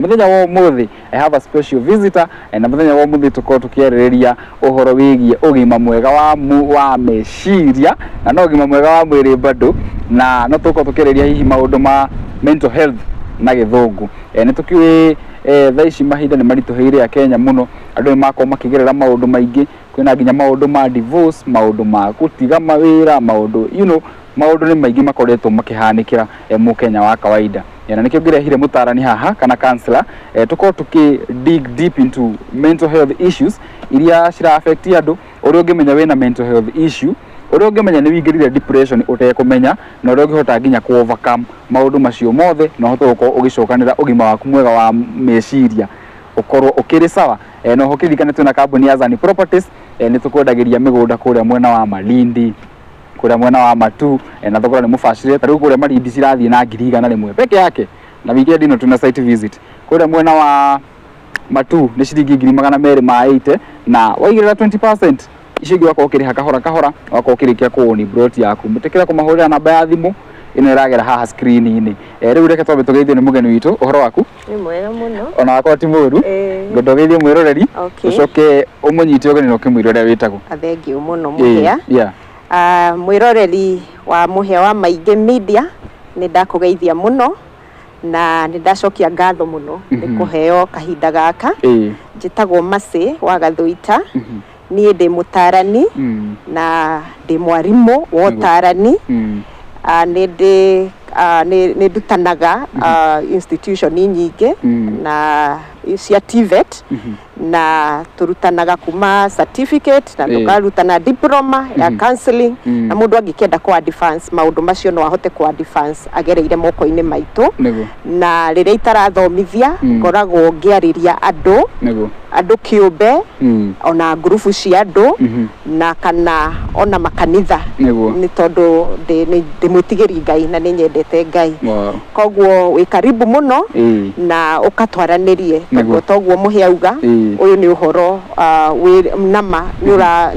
Muthenya wa umuthi I have a special visitor na muthenya wa umuthi tuko tukierereria uhoro wigie ugima mwega wa meciria na no ugima mwega wa mwiri bado na no tuko tukierereria hihi maundu ma mental health na githungu ni tukiwe thaici mahinda ni marituheire ya Kenya muno andu mako makigerera maundu maingi kwina nginya maundu ma divorce maundu ma gutiga mawira maundu maundu ni maingi makoretwo makihanikira mu Kenya wa kawaida na nikio ngirehire mutarani haha kana counselor tuko tuki dig deep into mental health issues iria cira affect andu uria ungimenya wena mental health issue uria ungimenya ni wingirire depression utekumenya na uria ungihota nginya ku overcome maundu macio mothe na hoto uko ugicokanira ugima waku mwega wa meciria ukorwo ukiri sawa no hokirikane tuna kambuni ya Zani Properties ni tukwendagiria migunda kuria mwena wa Malindi kuria mwena wa Matu na thogora ni mufacire tariu kuria Malindi cirathie na 100,000 peke yake na weekend ino tuna site visit kuria mwena wa Matu ni ciringi 280 na waigirira 20% icigi wako ukiriha kahora wako ukirikia kuoni brot yaku mutekera kumahurira namba ya thimu ino iragera haha screen-ini riu reke twambe tugeithie ni mugeni witu uhoro waku ni mwega muno ona wakwa ti muru ngodogeithie mwiroreri ucoke umunyite ugeni no kimwirore witagwo athengiu muno muhia mwiroreri wa muhia wa Aingí media ni ndakugeithia muno na nindacokia ngatho muno ni kuheo kahinda gaka njitagwo Masi wa Gathuita ni ndi mutarani na ndi mwarimu wa utarani ni ndutanaga institution nyingi na cia TVET na turutanaga kuma certificate na tukarutana diploma ya counseling na mundu angikenda ku advance maundu macio no ahote ku advance agereire moko-ini maitu na riria itarathomithia ngoragwo ngiariria andu kiumbe ona grupu cia andu na kana ona makanitha ni tondu ndi mwitigiri Ngai na ni nyendete Ngai koguo wi karibu muno na ukatwaranirie toguo muhia auga uyu ni uhoro wi nama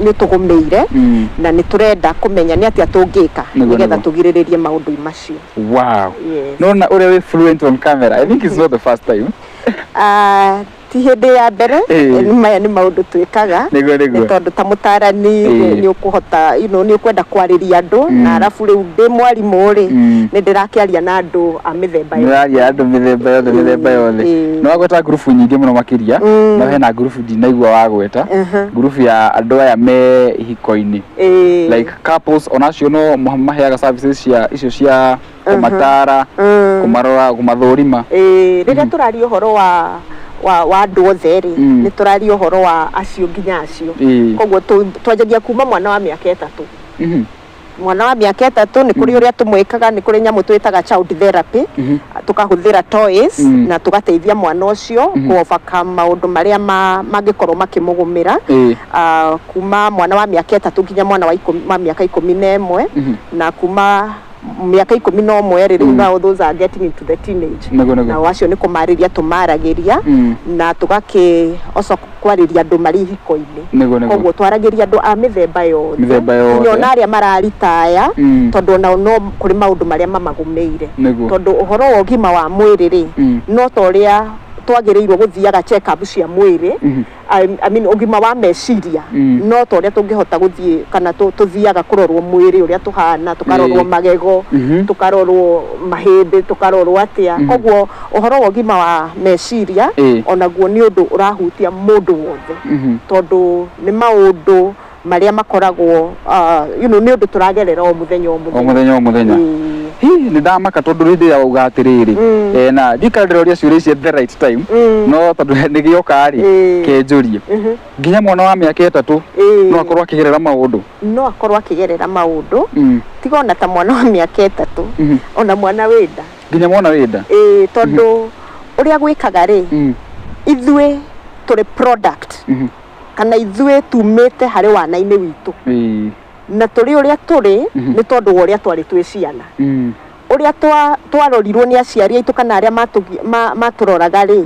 ni tugumeire na ni turenda kumenya ni atia tungika nigetha tugiriririe maundu macio. Wow. No na uri fluent on camera. I think it's not the first time. Ti hindi ya mbere maya ni maundu twikaga ni tondu ta mutarani ni ukuhota ni ukwenda kwariria andu na arafu riu ndi mwarimu ri ni ndirakiaria na andu a mithemba mithemba yothe no agweta group nyingi muno makiria no hena group ndinaigua wagweta group ya andu aya me hiko-ini like couples onacio no maheaga services cia icio cia kumatara kumarora kumathurima riria turaria uhoro wa andu othe ri ni turaria uhoro wa acio nginya acio koguo twanjagia kuma mwana wa miaka 3 mwana wa miaka 3 ni kuri uria tumwikaga ni kuri nyamu twitaga child therapy tukahuthira toys na tugateithia mwana ucio ku overcome maundu maria mangikorwo makimugumira kuma mwana wa miaka 3 nginya mwana wa miaka 11 na kuma miaka 11 riri now those are getting into the teenage na wacio ni kumariria tumaragiria na tugaki oso kwariria andu mari hiko-ini koguo twaragiria andu a mithemba yothe nyona aria mararitaya tondu no kuri maundu maria mamagumeire tondu uhoro wa ugima wa mwiri ri no toria twagirirwo guthiaga check up cia mwiri I mean ugima wa meciria no toria tungihota guthie kana tuthiaga kurorwo mwiri uria tuhana tukarorwo magego tukarorwo mahindi tukarorwo atia koguo uhoro wa ugima wa meciria onaguo ni undu urahutia mundu wothe tondu ni maundu maria makoragwo ni undu turagerera o muthenya ni ndamaka tondu rindi ya uga atiriri na ndikandira uria ciuria ici the right time no tondu ni gioka ri kenjurie nginya mwana wa miaka 3 no akorwo akigerera maundu tigona ta mwana wa miaka 3 ona mwana wenda nginya mwana wenda tondu uria gwikaga ri ithwe turi product kana ithwe tumite hari wana-ini witu na turi uria turi ni tondu uria twari twi ciana uria twarorirwo ni aciari aitu kana aria maturoraga ri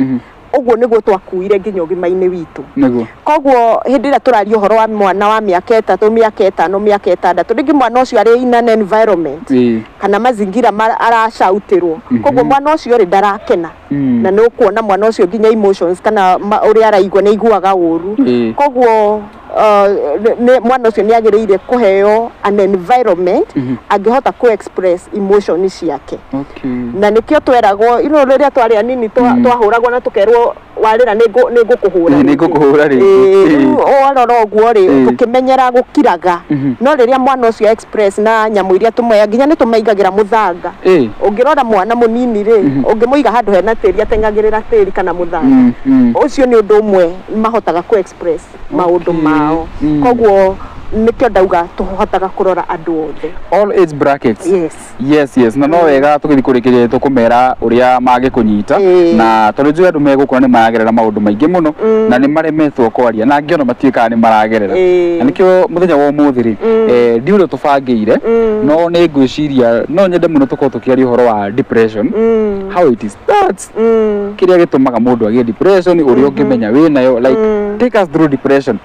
uguo niguo twakuire nginya ũgima-inĩ witũ niguo koguo hĩndĩ ĩrĩa tũraria ũhoro wa mwana wa mĩaka 3 mĩaka 5 mĩaka 6 rĩngĩ mwana ũcio arĩ in an environment kana mazingira aracautirwo koguo mwana ũcio rĩ ndarakena na nĩ ũkuona mwana ũcio nginya emotions kana ũrĩa araigua nĩ aiguaga ũru koguo mwana ũcio nĩ agĩrĩire kũheo an environment angĩhota ku express emotions ciake na nĩkĩo tweragwo rĩrĩa twarĩ anini twahũragwo na tũkerwo warĩra nĩ ngũkũhũra rĩ ororo ũguo rĩ tũkĩmenyera gũkiraga no rĩrĩa mwana ũcio express na nyamũ iria tũmoya nginya nĩ tũmaigagĩra mũthanga ũngĩrora mwana mũnini rĩ ũngĩmũiga handũ hena tĩri atengagĩrĩra tĩri kana mũthanga ũcio nĩ ũndũ ũmwe mahotaga ku express maũndũ mao koguo nikio ndauga tuhotaga kurora andu othe all age brackets. Yes na no wega tugithikurikiria tukumera uria magikunyita na tondu andu megukura ni maragerera maundu maingi muno na ni maremetwo kwaria na ngiona matiika ni maragerera na nikio muthenya wa umuthi ri ndiure tubangiire no ni ngwiciria no nyende muno tuko tukiaria uhoro wa depression how it starts kiria gitumaga mundu agie depression uria ungimenya winayo like take us through depression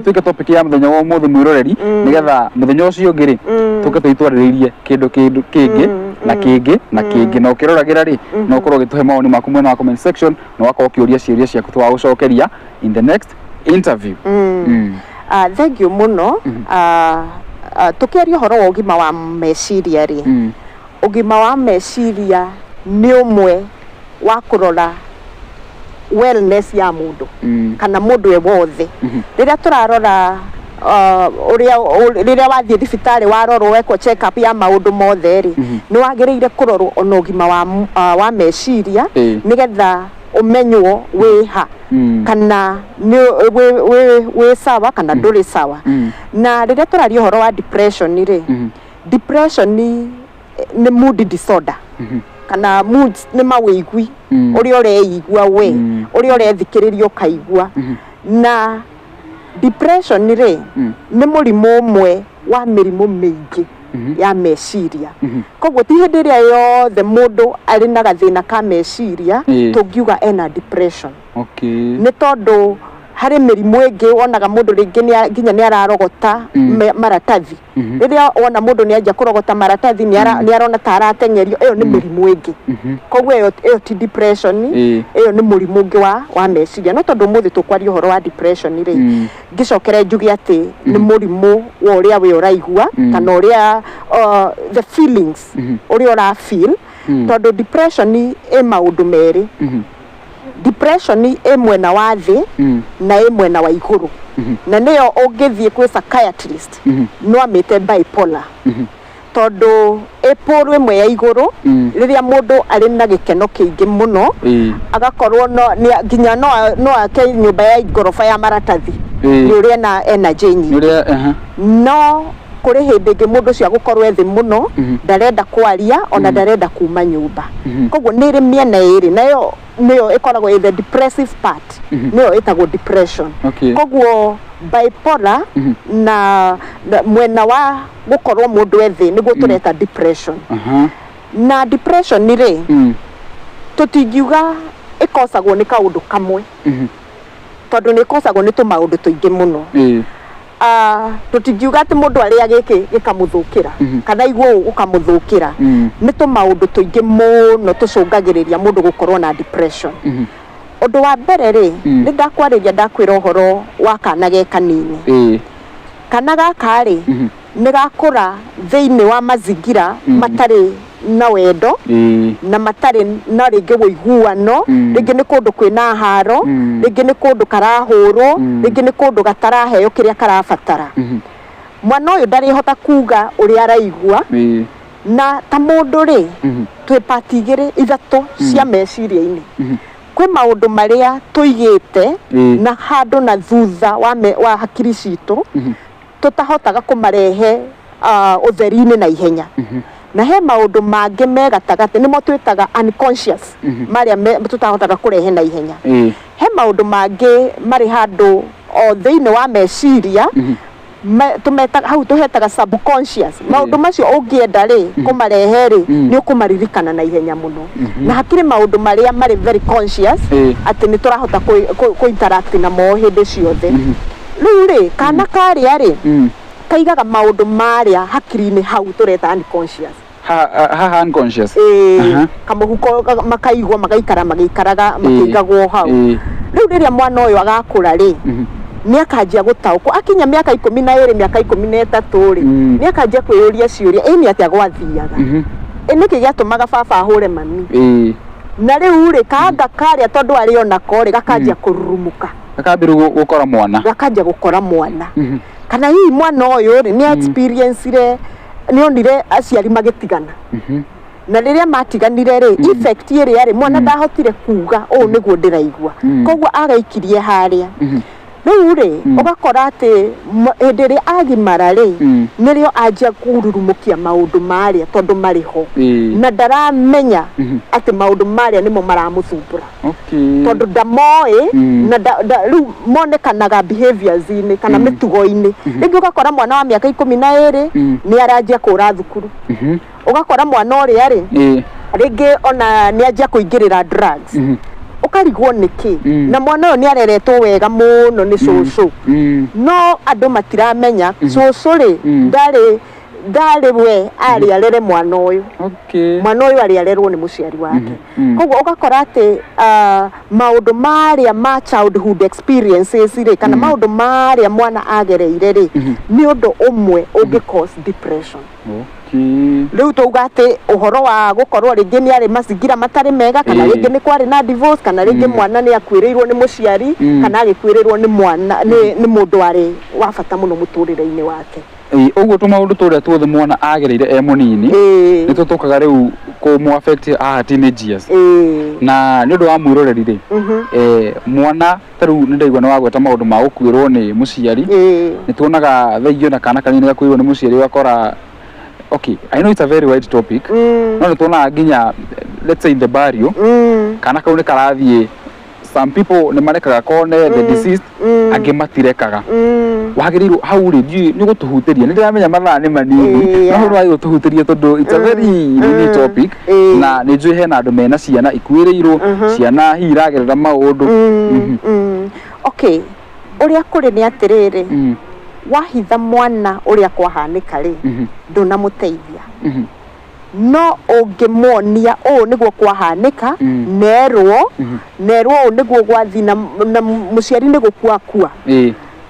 tuike topic ya muthenya wa umuthi mwiroreri nigetha muthenya ucio ngiri tuke tuitwariririe kindu kingi na kingi na ukiroragera ri no ukorwo gituhe maoni maku mwena wa comment section no wakao kiuria ciuria ciaku twa gucokeria in the next interview. Thank you muno. Tukiaria uhoro wa ugima wa meciria ri ugima wa meciria ni umwe wa kurora wellness ya mundu kana mundu e wothe riria turarora riria wathie thibitari warorwo weko check up ya maundu mothe ri ni wagiriire kurorwo ona ugima wa meciria nigetha umenywo wiha kana ni we sawa kana nduri sawa na riria turaria uhoro wa depression ri depression ni mood disorder kana moods ni mawigwi uria ureigua we uria urethikiririo kaigua na depression ri ni murimu umwe wa mirimu mingi ya meciria koguo ti hindi ria yothe mundu ari na gathina ka meciria tungiuga ena depression ni tondu hari mirimu ingi wonaga mundu ringi nginya ni ararogota maratathi riria wona mundu ni anja kurogota maratathi ni arona ta aratengerio iyo ni mirimu ingi koguo iyo ti depression iyo ni murimu ungi wa meciria no tondu muthi tukwaria uhoro wa depression ri ngicokere njugi ati ni murimu wa uria we uraigua kana uria the feelings uria ura feel tondu depression e maundu meri depression e mwena wa thi na e mwena wa iguru na niyo ungithie kwi psychiatrist no amite bipolar tondu eporo imwe ya iguru riria mundu ari na gikeno kiingi muno agakorwo nginya no ake nyumba ya igorofa ya maratathi ni uria na energy nyingi no kuri hindi ngi mundu cia gukorwo ethi muno ndarenda kwaria ona ndarenda kuma nyumba koguo niri miena iri nayo niyo ikoragwo the depressive part niyo itagwo depression koguo bipolar na mwena wa gukorwo mundu ethi niguo tureta depression na depression ni ri tutingiuga ikosagwo ni kaundu kamwe tondu ni ikosagwo ni tumaundu tuingi muno tutingiuga ati mundu aria giki gikamuthukira kana igwo ukamuthukira ni tumaundu tuingi muno tucungagiriria mundu gukorwo na depression undu wa mbere ri ni ndakwariria ndakwira uhoro wa kana ge kanini kana gaka ri ni gakura thiini wa mazingira matari na wendo na matari na ringi wiguano ringi ni kundu kwina haro ringi ni kundu karahurwo ringi ni kundu gataraheo kiria karabatara mwana uyu ndari hota kuga uria araigua na ta mundu ri twi pati igiri ithatu cia meciria-ini kwi maundu maria tuigite na handu na thutha wa hakiri citu tutahotaga kumarehe utheri-ini na ihenya na he maundu mangi me gatagati nimo twitaga unconscious maria tutahotaga kurehe na ihenya he maundu mangi mari handu o thiini wa meciria tumeta hau tuhetaga subconscious maundu macio ungienda ri kumarehe ri ni ukumaririkana na ihenya muno na hakiri maundu maria mari very conscious ati ni turahota ku interact na mo hindi ciothe riu ri kana karia ri kaigaga maundu maria hakiri-ini hau tureta unconscious unconscious kamuhuko makaigwa magaikara magiikaraga makigagwo hau riu riria mwana uyu agakura ri ni akanjia gutauko akinya miaka 12 miaka 13 ri ni akanjia kwiyuria ciuria ni atia gwathiaga niki giatumaga baba ahure mami na riu ri kanga karia tondu ari ona kore gakanjia kururumuka gakabiru gukora mwana gakanjia gukora mwana kana hii mwana uyu ri ni experience ire ni onire aciari magitigana na riria matiganire ri effect iri ari mwana ndahotire kuga niguo ndiraigua koguo agaikirie haria riu ri ugakora ati hindiri agimara ri nirio anjia kururumukia maundu maria tondu mariho na ndaramenya ati maundu maria nimo maramuthumbura tondu ndamoi na riu monekanaga behaviors ini kana mitugo-ini ringi ugakora mwana wa miaka 12 ni aranjia kura thukuru ugakora mwana uria ri ringi ona ni anjia kuingirira drugs ukarigwo niki na mwana uyu ni areretwo wega muno ni cucu no andu matiramenya cucu ri ndari we ari arere mwana uyu mwana uyu ari arerwo ni muciari wake koguo ugakora ati maundu maria ma childhood experiences ri kana maundu maria mwana agereire ri ni undu umwe ungi cause depression riu tugate uhoro wa gukorwo ringi ni ari mazingira matari mega kana ringi ni kwari na divorce kana ringi mwana ni akwirirwo ni muciari kana agikwirirwo ni mwana ni mundu ari wa bata muno muturire-ini wake uguo tumaundu turia tuothe mwana agereire munini ni tutukaga riu ku mu affect teenagers na ni undu wa mwiroreri ri mwana taru ni ndaigwa ni wagweta maundu ma gukwirwo ni muciari ni tuonaga thaigio na kana kanini gakwirwo ni muciari wakora okay, I know it's a very wide topic. No tuna nginya let's say in the barrio kana kaune karathie some people ni marekaga kone the deceased ange matirekaga wagiriru hau ri ni gutuhutiria ni ndiramenya mathaa ni manini no no gutuhutiria tondu it's a very unique topic na ni njui hena andu mena ciana ikuiriirwo ciana hiragerera maundu okay uria kuri ni atiriri wahitha mwana uria kwahanika ri ndunamuteithia no ungimuonia niguo kwahanika nerwo niguo gwathi na muciari ni gukua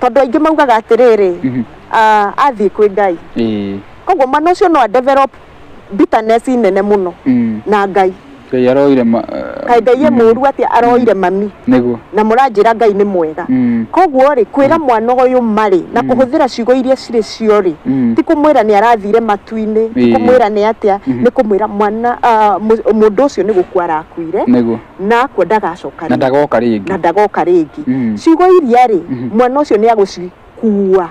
tondu aingi maugaga atiriri athii kwi Ngai koguo mwana ucio no develop bitterness nene muno na Ngai Ngai aroire Ngai muru ati aroire mami niguo na muranjira Ngai ni mwega koguo ri kwira mwana uyu mari na kuhuthira ciugo iria ciri cio ri ti kumwira ni arathire matu-ini ti kumwira ni atia ni kumwira mwana mundu ucio ni gukua arakuire na kwendaga acoka na ndagoka ringi ciugo iria ri mwana ucio ni aguci kuwa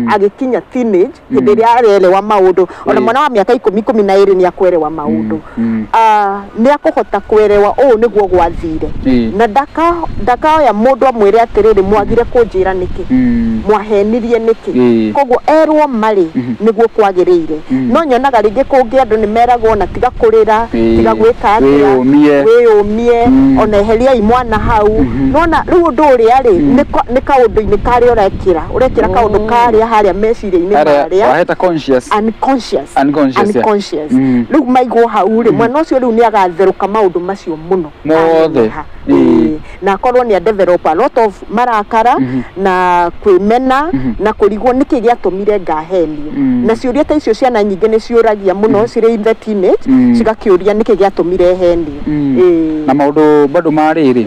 agikinya teenage hindi ria areelewa maundu ona mwana wa miaka 12 ni akwerewa maundu ni akuhota kwerewa niguo gwathire na ndaka ya mundu amwire atiriri mwagire kunjira niki mwahenirie niki koguo erwo mari niguo kwagiriire no nyonaga ringi kungi andu ni meragwo na tiga kurira tiga gwika atia wiyumie ona eheria imwana hau nona riu undu uria ri ni kaundu-ini kari urekira kaundu karia haria meciria-ini maria waheta unconscious riu maigwo hau ri mwana ucio riu ni agatheruka maundu macio muno mothe na korwo ni develop a lot of marakara na kwimena na kurigwo niki giatumire ngahenio na ciuria ta icio ciana nyingi ni ciuragia muno ciri in the teenage cigakiuria niki giatumire henio na maundu bado mariri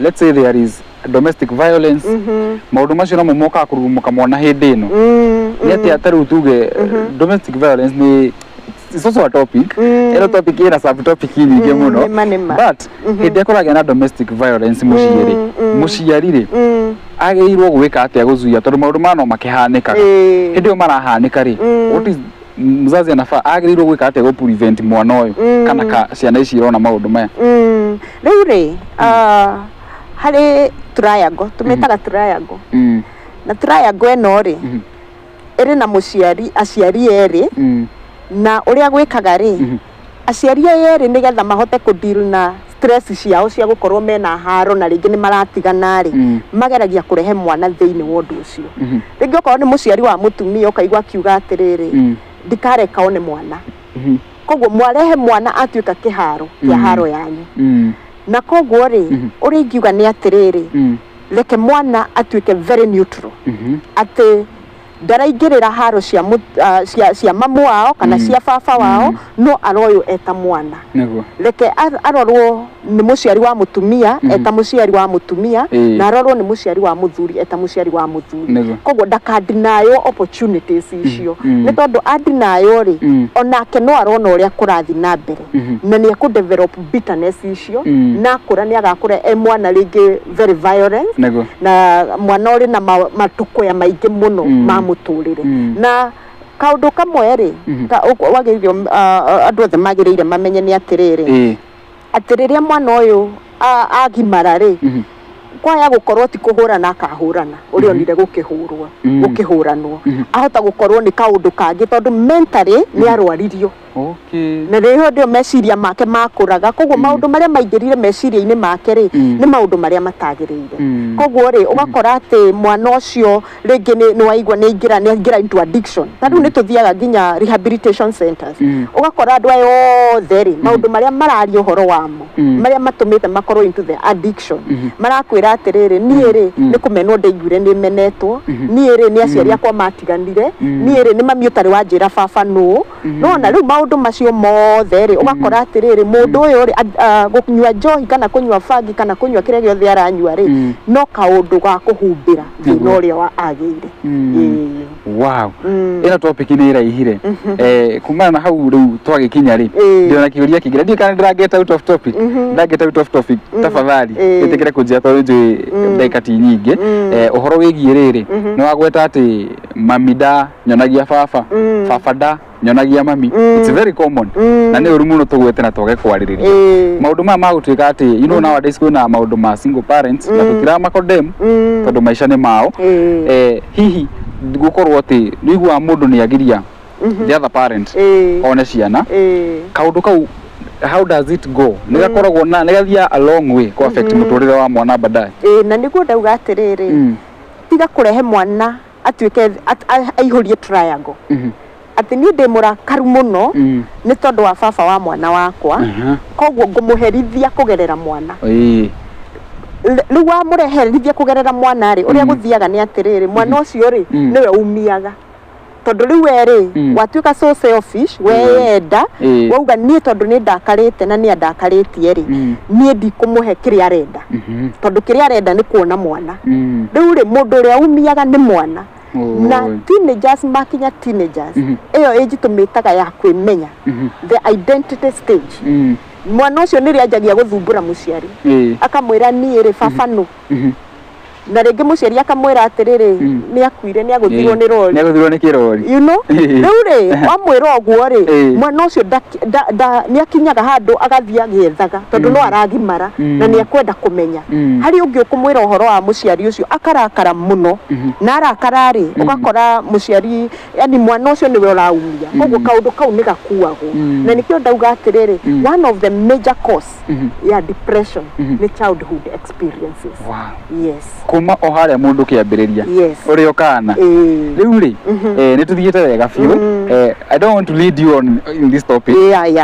let's say there is domestic violence maundu macio no moka kurumuka mwana hindi ino ni ati ataru tuge domestic violence ni it's also a topic ero topic ina sub topic nyingi muno but hindi akoraga na domestic violence muciari ri ageirwo gwika atia guzuia tondu maundu mano makihanikaga hindi o marahanika ri what is mzazi anafaa ageirwo gwika atia go prevent mwana uyu kana ciana ici irona maundu maya riu ri hari triangle tumetaga triangle na triangle eno ri ĩrĩ na mũciari aciari erĩ na ũrĩa gwĩkaga rĩ aciari erĩ nĩgetha mahote kũdeal na stress ciao cia gũkorwo mena haro na rĩngĩ nĩ maratigana rĩ mageragia kũrehe mwana thĩinĩ wa ũndũ ũcio rĩngĩ okorwo nĩ mũciari wa mũtumia ũkaigua akiuga atĩrĩrĩ ndikareka one mwana koguo mwarehe mwana atuĩka kĩharo kĩa haro yanyu na koguo rĩ ũrĩa ingiuga nĩ atĩrĩrĩ reke mwana atuĩke very neutral atĩ ndaraingĩrĩra haro cia mamu wao kana cia baba wao no aroyo eta mwana reke arorwo nĩ mũciari wa mũtumia eta mũciari wa mũtumia na arorwo nĩ mũciari wa mũthuri eta mũciari wa mũthuri koguo ndakandinayo opportunities icio nĩ tondũ andinayo rĩ onake no arona ũrĩa kũrathi na mbere na nĩ ekũdevelop bitterness icio na kũra nĩ agakũra mwana rĩngĩ very violent na mwana ũrĩ na matũkũya maingĩ mũno ma mũtũrĩre na kaũndũ kamwe rĩ wagĩrĩire andũ othe magĩrĩire mamenye nĩ atĩrĩrĩ atĩ rĩrĩa mwana ũyũ agimara rĩ kwaya gũkorwo ti kũhũrana akahũrana ũrĩa onire gũkĩhũranwo ahota gũkorwo nĩ kaũndũ kangĩ tondũ mentally nĩ arwaririo na rĩho ndio meciria make makũraga koguo maũndũ marĩa maingĩrire meciria-inĩ make rĩ nĩ maũndũ marĩa matagĩrĩire koguo rĩ ũgakora atĩ mwana ũcio rĩngĩ nĩ waigua nĩ aingĩra into addiction tondũ nĩ tũthiaga nginya rehabilitation centers ũgakora andũ aya othe rĩ maũndũ marĩa mararia ũhoro wamo marĩa matũmĩte makorwo into the addiction marakwĩra atĩrĩrĩ niĩ rĩ nĩ kũmenwo ndaiguire nĩ menetwo niĩ rĩ nĩ aciari akwa matiganire niĩ rĩ nĩ mami ũtarĩ wanjĩra baba no na rĩu maũndũ macio mothe rĩ ũgakora atĩrĩrĩ mũndũ ũyũ rĩ gũnyua njohi kana kũnyua bangi kana kũnyua kĩrĩa gĩothe aranyua rĩ no kaũndũ ga kũhumbĩra thĩna ũrĩa agĩire wow ĩno topic nĩ ĩraihire kumana na hau rĩu twagĩkinya rĩ ndĩona kĩũria kĩngĩ ndiĩ kana ndĩra get out of topic tafadhali ĩtĩkĩre kũnjia tondũ njũĩ ndagĩka ti nyingĩ ũhoro wĩgiĩ rĩrĩ nĩ wagweta atĩ mami nda nyonagia baba nda nyonagia mami it's very common na nĩ ũru mũno tũgwete na twage kwarĩrĩria maũndũ maya magũtuĩka atĩ you know nowadays kwĩna maũndũ ma single parents na tũtira makondem tondũ maica nĩ mao hihi gũkorwo atĩ nĩiguaga mũndũ nĩ agiria the other parent one ciana kaũndũ kau how does it go nĩ gakoragwo na nĩ gathia a long way ko affect mũtũrĩre wa mwana baadaye na nĩguo ndauga atĩrĩrĩ tiga kũrehe mwana atuĩke aihũrie triangle atĩ niĩ ndĩ mũrakaru mũno nĩ tondũ wa baba wa mwana wakwa koguo ngũmũherithia kũgerera mwana rĩu wamũreherithia kũgerera mwana rĩ ũrĩa gũthiaga nĩ atĩrĩrĩ mwana ũcio rĩ nĩwe umiaga tondũ rĩu we watuĩka so selfish weyenda wauga niĩ tondũ nĩ ndakarĩte na nĩ andakarĩtie rĩ niĩ ndikũmũhe kĩrĩa arenda tondũ kĩrĩa arenda nĩ kuona mwana rĩu rĩ mũndũ ũrĩa umiaga nĩ mwana na teenagers makinya teenagers ĩyo age tũmĩtaga ya kwĩmenya the identity stage mwana ũcio nĩ rĩanjagia gũthumbũra mũciari akamwĩra niĩ rĩ baba no na rĩngĩ mũciari akamwĩra atĩrĩrĩ nĩ akuire nĩ agũthirwo nĩ kĩrori you know rĩu rĩ wamwĩra ũguo rĩ mwana ũcio nĩ akinyaga handũ agathiĩ agĩethaga tondũ no aragimara na nĩ ekwenda kũmenya harĩ ũngĩ ũkũmwĩra ũhoro wa mũciari ũcio akarakara mũno na arakara rĩ ũgakora mũciari yani mwana ũcio nĩwe ũraumia koguo kaũndũ kau nĩ gakuagwo na nĩkĩo ndauga atĩrĩrĩ one of the major cause ya depression nĩ childhood experiences yes kuma o harĩa mũndũ kĩambĩrĩria ũrĩa kana rĩu rĩ nĩ tũthiĩte wega biũ I don't want to lead you on in this topic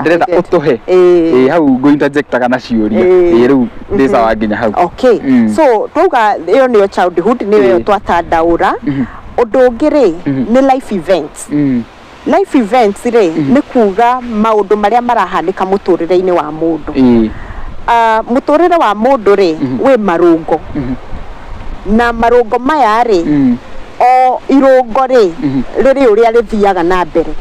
ndĩrenda ũtũhe hau ngũ-interjectaga na ciũria rĩu ndĩcawa nginya hau okay so twauga ĩyo nĩyo childhood nĩyo twatandaũra ũndũ ũngĩ rĩ nĩ life events life events rĩ nĩ kuga maũndũ marĩa marahanĩka mũtũrĩre-inĩ wa mũndũ mũtũrĩre wa mũndũ rĩ wĩ marũngo na marũngo maya rĩ o irũngo rĩ rĩrĩ ũrĩa rĩthiaga na mbere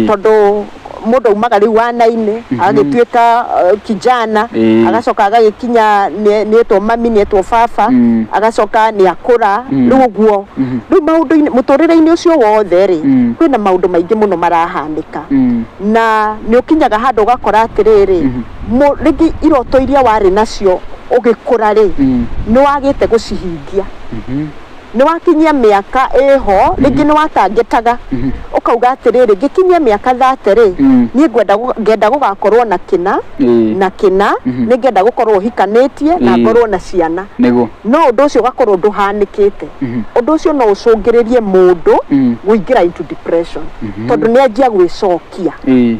tondũ mũndũ aumaga rĩu wana-inĩ agagĩtuĩka kijana agacoka agagĩkinya nĩetwo mami nĩetwo baba agacoka nĩ akũra rĩu ũguo rĩu maũndũ-inĩ mũtũrĩre-inĩ ũcio wothe rĩ kwĩna maũndũ maingĩ mũno marahanĩka na nĩ ũkinyaga handũ ũgakora atĩrĩrĩ rĩngĩ iroto iria warĩ nacio ũgĩkũra rĩ nĩ wagĩte gũcihingia ni wakinyia miaka eho ringi ni watangetaga ukauga atiriri gikinyia miaka 30 ri ni ngenda gugakorwo na kina na kina ni ngenda gukorwo hikanitie na ngorwo na ciana no undu ucio ugakorwo nduhanikite undu ucio no ucungiririe mundu guingira into depression tondu ni anjia gwicokia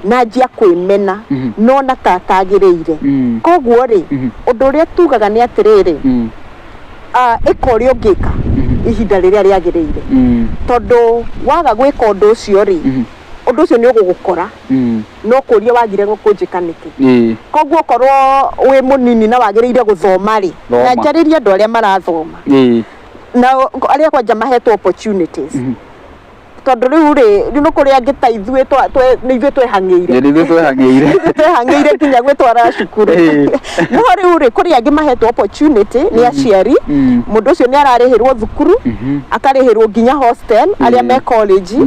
na anjia kwimena no na tatagiriire koguo ri undu uria tugaga ni atiriri ikorio ngika ihinda riria riagiriire tondu waga gwika undu ucio ri undu ucio ni ugugukora no kuria wagire gukunjika niki koguo korwo wi munini na wagiriire guthoma ri na njariria andu aria marathoma na aria kwanja mahetwo opportunities tondu riu ri no kuria ngita ithue ni ithue twehangiire kinya gwitwara cukuru no riu ri kuria angi mahetwo opportunity ni aciari mundu ucio ni ararihirwo thukuru akarihirwo nginya hostel aria me college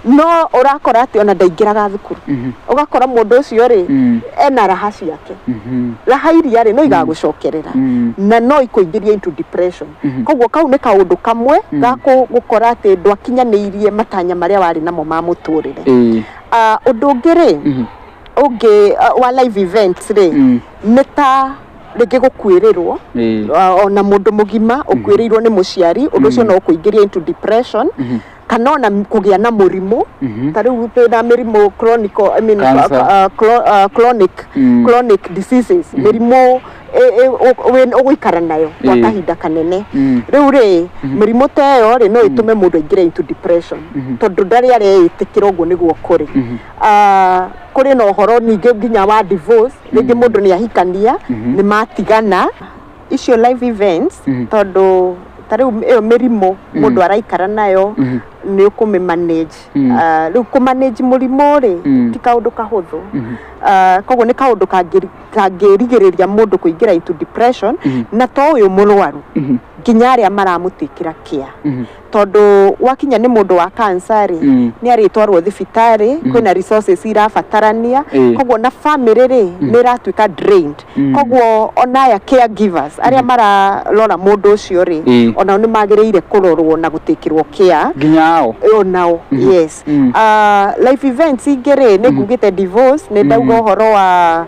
no urakora ati ona ndaingiraga thukuru ugakora mundu ucio ri ena raha ciake raha iria ri no igagucokerera na no ikuingiria into depression koguo kau ni kaundu kamwe gakugukora ati ndwakinyaniirie matanya maria wari namo ma muturire undu ungiri ungi wa live events ri neta rege gukwirirwo ona mundu mugima ukwirirwo ni muciari undu ucio no kuingiria into depression kana ona kugia na murimu tariu na mirimu chronic diseases mirimu uguikara nayo kwa kahinda kanene riu ri mirimu teyo ri no itume mundu ingire into depression tondu ndari ari itikira uguo niguo kuri kuri no horo ninge nginya wa divorce ringi mundu ni ahikania ni matigana icio live events tondu tariu mirimu mundu araikara nayo ni ukumi manage riu ku manage murimu ri ti kaundu kahuthu koguo ni kaundu kangirigiriria mundu kuingira into depression na to uyu murwaru nginya aria maramutikira kia tondu wakinya ni mundu wa cancer ni aritwarwo thibitari kwina resources irabatarania koguo na family ri ni ratuika drained koguo ona ya caregivers aria mararora mundu ucio ri ona ni magiriire kurorwo na gutikirwo care nginya onao yes life events ingire ni ngugite divorce ni ndauga uhoro wa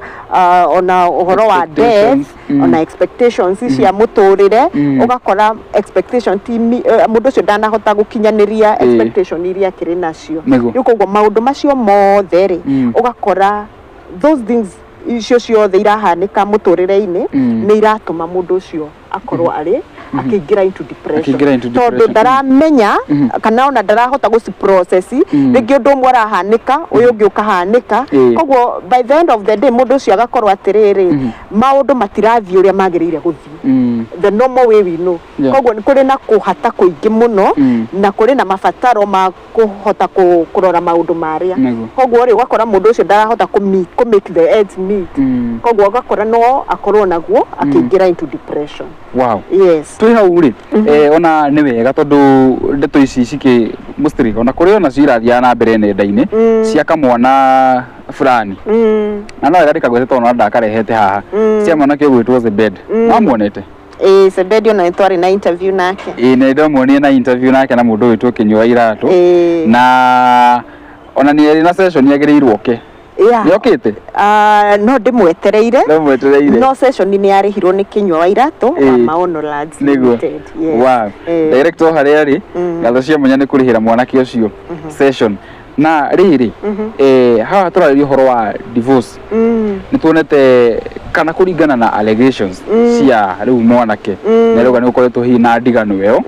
ona uhoro wa death ona expectations cia muturire ugakora expectation mundu ucio ndanahota gukinyaniria expectation iria kiri nacio yuko maundu macio mothe ri ugakora those things icio ciothe irahanika muturire-ini ni iratuma mundu ucio akorwo ari akiingira into depression tondu ndaramenya kana ona ndarahota guciprocess ringi undu umwe arahanika uyu ungi ukahanika koguo by the end of the day mundu ucio agakorwo atiriri maundu matirathii uria magiriire guthii the normal way we know koguo ni kuri na kuhata kuingi muno na kuri na mabataro ma kuhota kurora maundu maria koguo ri ugakora mundu ucio ndarahota ku make the ends meet koguo ugakora no akorwo naguo akiingira into depression yes twi hau ri ona ni wega tondu ndeto ici ciki mustri ona kuri ona cirathia na mbere nenda-ini cia kamwana fulani na no wega ndikagwete tondu ndakarehete haha cia mwana kio gwitwo the bed amuonete Sebedi ona itwari na interview nake ne ndomuonie na interview nake na mundu witwo Kinyua Iratu na ona ni na session yagirirwo ke yokite no ndimwetereire no session ni yarihirwo ni Kinyua Iratu Maono Lads Limited wow director hari ari ngatho cia munya ni kurihira mwana kio cio session na riri haha turario horo wa divorce ni tuonete kana kuringana na allegations cia riu mwanake na riu ni ukoretwo hi na ndigano yo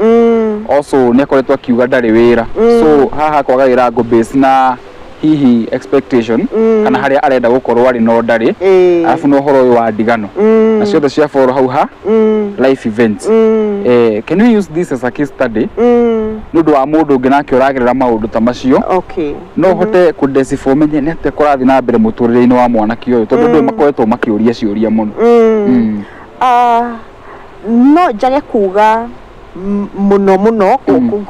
also ni akoretwo akiuga ndari wira so haha kwagaira go base na hihi expectation kana haria arenda gukorwo ari no ndari afu no horo wa ndigano na ciothe cia foro hau ha life events can we use this as a case study nundu wa mundu ungi nake uragirira maundu ta macio no hote ku decipher menye nete kurathi na mbere muturire-ini wa mwanake uyu tondu ndu makoretwo makiuria ciuria muno no njage kuga muno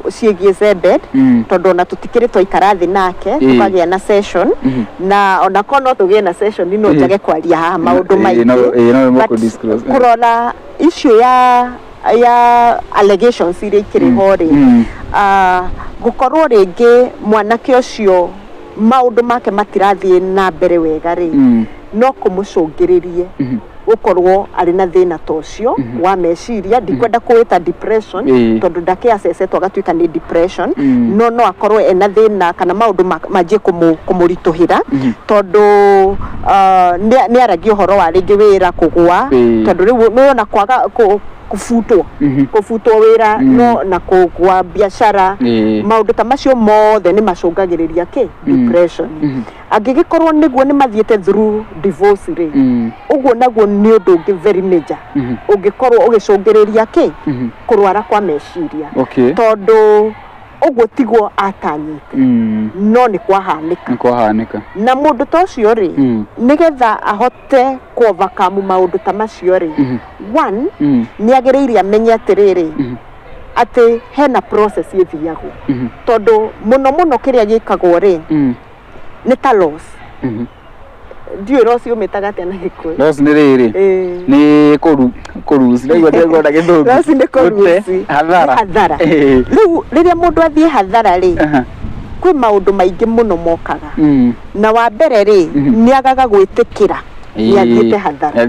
ciegie Zebed tondu na tutikiri twaikara thi nake tukagia na session na ona kono tugie na session ino njage kwaria maundu maingi kurora issue ya ya allegations iria ikiriho ri gukorwo ringi mwanake ucio maundu make matirathie na mbere wega ri no kumucungiririe gukorwo ari na thina tocio wa meciria ndikwenda kuita depression tondu ndake asesetwo agatuika ni depression no akorwo ena thina kana maundu manjie kumurituhira tondu ni aragi uhoro wa ringi wira kugwa tondu riu no na kwaga kufutwo wira no na kugwa biashara maundu ta macio mothe ni macungagiriria depression angigikorwo niguo ni mathiete through divorce ri uguo naguo ni undu ungi very major ungikorwo ugicungiriria kurwara kwa meciria tondu uguo tiguo atanyite no ni kwahanika na mundu tocio ri nigetha ahote ku overcome maundu ta macio ri one ni agiriire amenye atiriri ati hena process ithiago tondu muno kiria gikagwo ri ni ta loss ndio loss umetaga tena hiko loss ni riri ni kurusi ndio na githugu loss ni kurusi hadhara riria mundu athie hadhara ri kwi maundu maingi muno mokaga na wa mbere ri ni agaga gwitikira ni athiete hadhara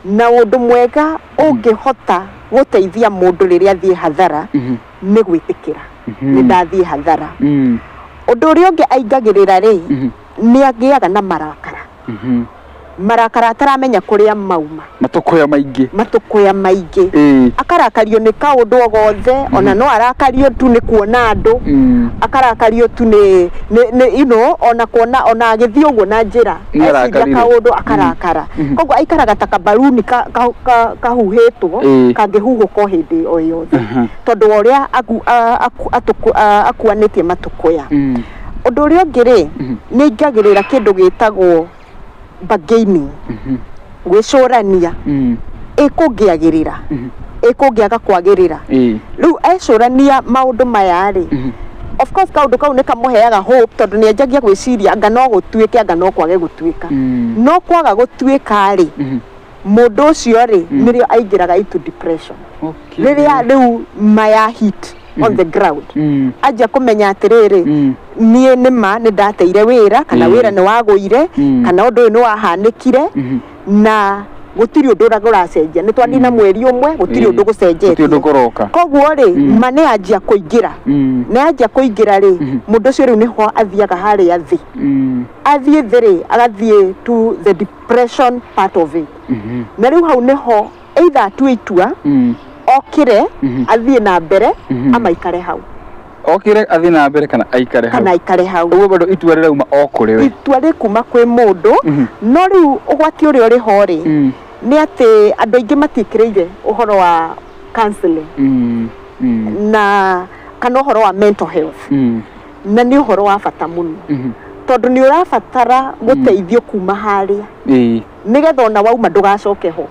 na undu mwega ungihota guteithia mundu riria athie hadhara ni gwitikira ni ndathie hadhara undu uria ungi aingagirira ri ni agiaga na marakara ataramenya kuria mauma matukuya maingi akarakario ni kaundu ogothe ona no arakario tu ni kuona andu akarakario tu ni ona kuona ona agithio uguo na njira eciria kaundu akarakara koguo aikaraga ta kabaruni kahuhitwo kangihuhuka hindi o yothe tondu uria akuanitie matukuya undu uria ungi ri ni ingagirira kindu gitagwo bargaining gwicurania ikungiagirira ikungiaga kwagirira riu ecurania maundu maya ri of course kaundu kau ni kamuheaga hope tondu ni anjagia gwiciria anga no gutuike anga no kwage gutuika no kwaga gutuika ri mundu ucio ri nirio aingiraga into depression riria riu maya hit on the ground aja kumenya atiriri nie nima ni ndateire wira kana wira ni waguire kana undu ni wahanikire na gutiri undu uracenjia ni twandina mweri umwe gutiri undu gucenjetie koguo ri mane ajia kuingira ri mundu ucio riu niho athiaga haria thi athie thiri agathie to the depression part of it na riu hau niho either tuitua okire athie na mbere ama ikare hau okire athie na mbere kana aikare hau uguo bado itua rirauma okure we itua rikuma kwi mundu no riu ugwati uri uri hori ni ati andu aingi matikireire uhoro wa counseling na kana uhoro wa mental health na ni uhoro wa bata muno tondu ni urabatara guteithio kuma haria nigetha ona wauma ndugacoke ho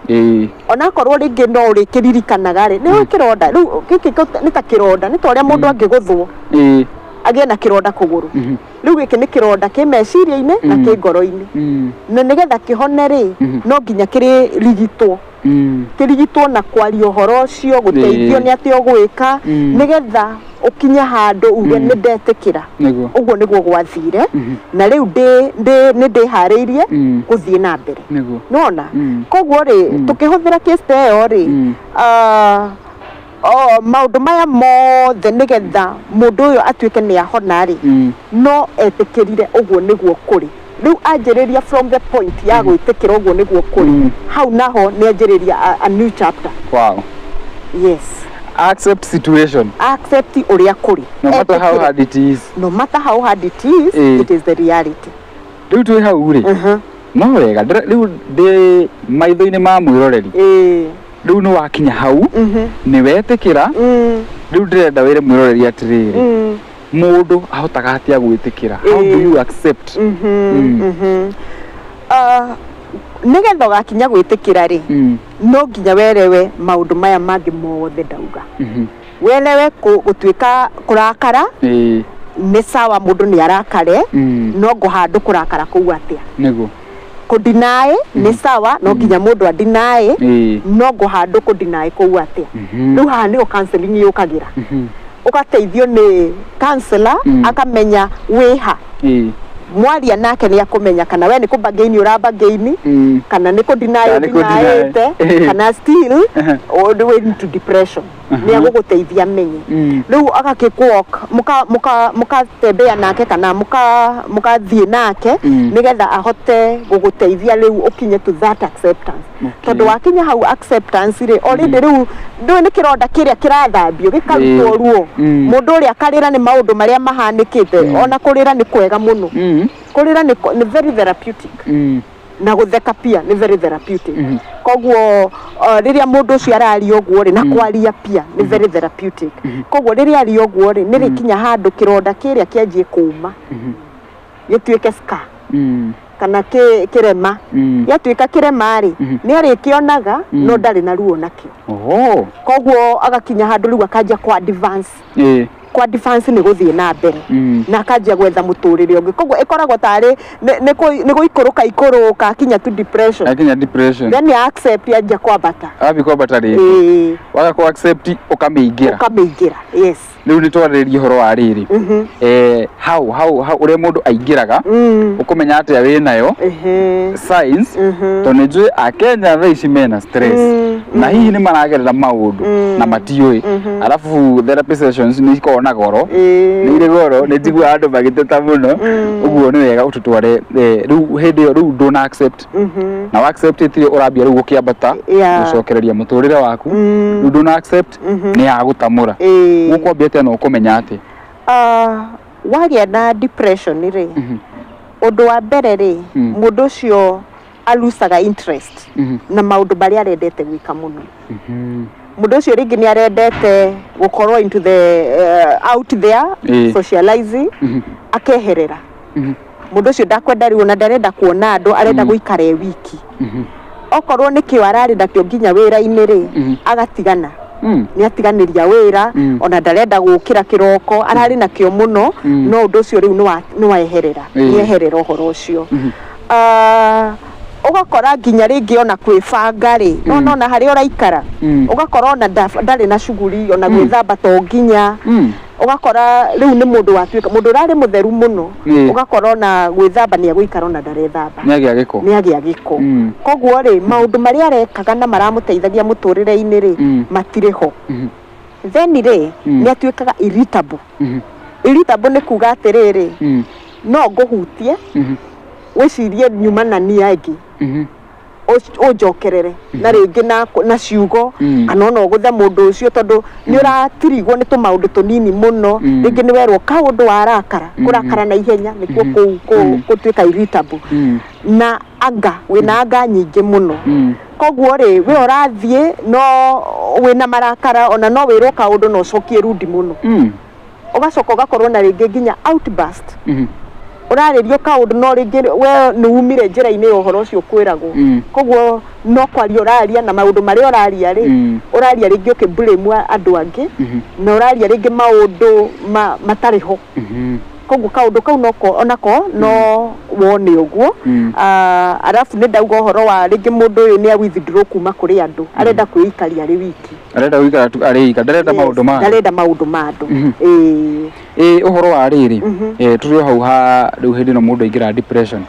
ona korwo ringi no urikiririkanaga ri ni kironda riu giki ni ta kironda ni toria mundu angiguthwo agie na kironda kuguru riu giki ni kironda ki meciria-ini na ki ngoro-ini na nigetha kihone ri no nginya kirigitwo na kwaria uhoro ucio guteithio ni ati ogwika nigetha ukinya handu uge ni ndetikira uguo niguo gwathire na riu ni ndihariirie guthie na mbere nona koguo ri tukihuthira case eo ri maundu maya mothe nigetha mundu uyu atuike ni ahona ri no etikirire uguo niguo kuri riu anjiriria from the point ya gwitikira uguo niguo kuri hau naho ni anjiriria a new chapter yes accept situation accept uria kuri no matter how hard it is it is the reality riu twi hau ri no wega riu ndi maitho-ini ma mwiroreri riu no wakinya hau ni wetikira riu ndirenda wire mwiroreri atiriri mundu ahotaga atia gwitikira how do you accept nigetha gakinya gwitikira ri no nginya werewe maundu maya mangi mothe ndauga werewe gutuika kurakara ni sawa mundu ni arakare no ngo handu kurakara kuu atia niguo ku deny ni sawa no nginya mundu a deny no go handu ku deny ku atia riu haha ni counseling yukagira ugateithio ni counselor akamenya wiha mwaria nake ni akumenya kana we ni kubagaini urabagaini kana ni kudinayo dinaete kana still all the way into depression ni aguguteithia menye riu agakikuok muka tembea nake kana muka thie nake nigetha ahote guguteithia riu ukinye to that acceptance tondu wakinya hau acceptance ri already riu ni kironda kiria kirathambio gikarutwo ruo mundu uri akarira ni maundu maria mahanikite ona kurira ni kwega muno kurira ni very therapeutic na gutheka pia ni very therapeutic koguo riria mundu ucio arari oguo ri na kwaria pia ni very therapeutic koguo riria ari oguo ri ni rikinya handu kironda kiria kianjie kuuma gituike ska kana kirema yatuika kirema ri ni ari kionaga no ndari na ruo nakio koguo agakinya handu riu akanja kwa advance kwa defense ni guthie na mbere na kajia gwetha muturire ungi koguo ikoragwo tari ni guikuruka akinya to depression then ya accept ya kwambata kwambata ri waga ku accept ukamiingira yes riu ni twariririe horo wa riri how ure mundu aingiraga ukumenya ati ari nayo signs to ni njui akenya thaici mena stress na hihi ni maragerera maundu na matioi alafu therapy sessions ni na goro ni ire goro ni njigua andu magiteta muno uguo ni wega ututware riu hindi riu do na accept na wa accept itire urambia riu ukiambata gucokereria muturire waku riu do na accept ni agutamura gukwambia ate no kumenya ati wagia na depression ri undu wa mbere ri mundu cio alusaga interest na maundu bari arendete gwika muno mundu ucio ringi ni arendete gukorwo into the out there socializing akeherera mundu ucio ndakwenda riu na ndarenda kuona andu arenda guikara wiki okorwo ni kio ararenda kio nginya wira-ini ri agatigana ni atiganiria wira ona ndarenda gukira kiroko arari na kio muno no undu ucio riu ni waeherera ni eherera uhoro ucio ugakora nginya ringi ona kwibanga ri no na hari uraikara ugakora ona ndari na shughuli ona gwithamba to nginya ugakora riu ni mundu watuika mundu urari mutheru muno ugakora ona gwithamba ni aguikara ona ndarethamba ni agia giko koguo ri maundu maria arekaga na maramuteithagia muturire-ini ri matiriho then ri ni atuikaga irritable ni kuga atiriri no nguhutie wicirie nyuma na ni angi ujokerere na ringi na ciugo kana no guthe mundu ucio tondu ni uratirigwo ni tumaundu tunini muno ringi ni werwo ka undu warakara kurakara na ihenya nikuo kutuika irritable na anga wina anga nyingi muno koguo ri we urathie no wina marakara ona no wirwo ka undu no cokie rudi muno ugacoka ugakorwo na ringi nginya outburst uraririo kaundu no ringi we ni umire njira-ini uhoro ucio kwiragwo koguo no kwaria uraria na maundu maria uraria ri uraria ringi ukiblame andu angi na uraria ringi maundu matariho koguo kaundu kau onako no wone uguo arafu ni ndauga uhoro wa ringi mundu uyu ni a withdraw kuma kuri andu arenda kwikaria ri wiki arenda gwikara tu arika ndarenda maundu mandu uhoro wa riri turi hau ha riu hindi no mundu aingira depression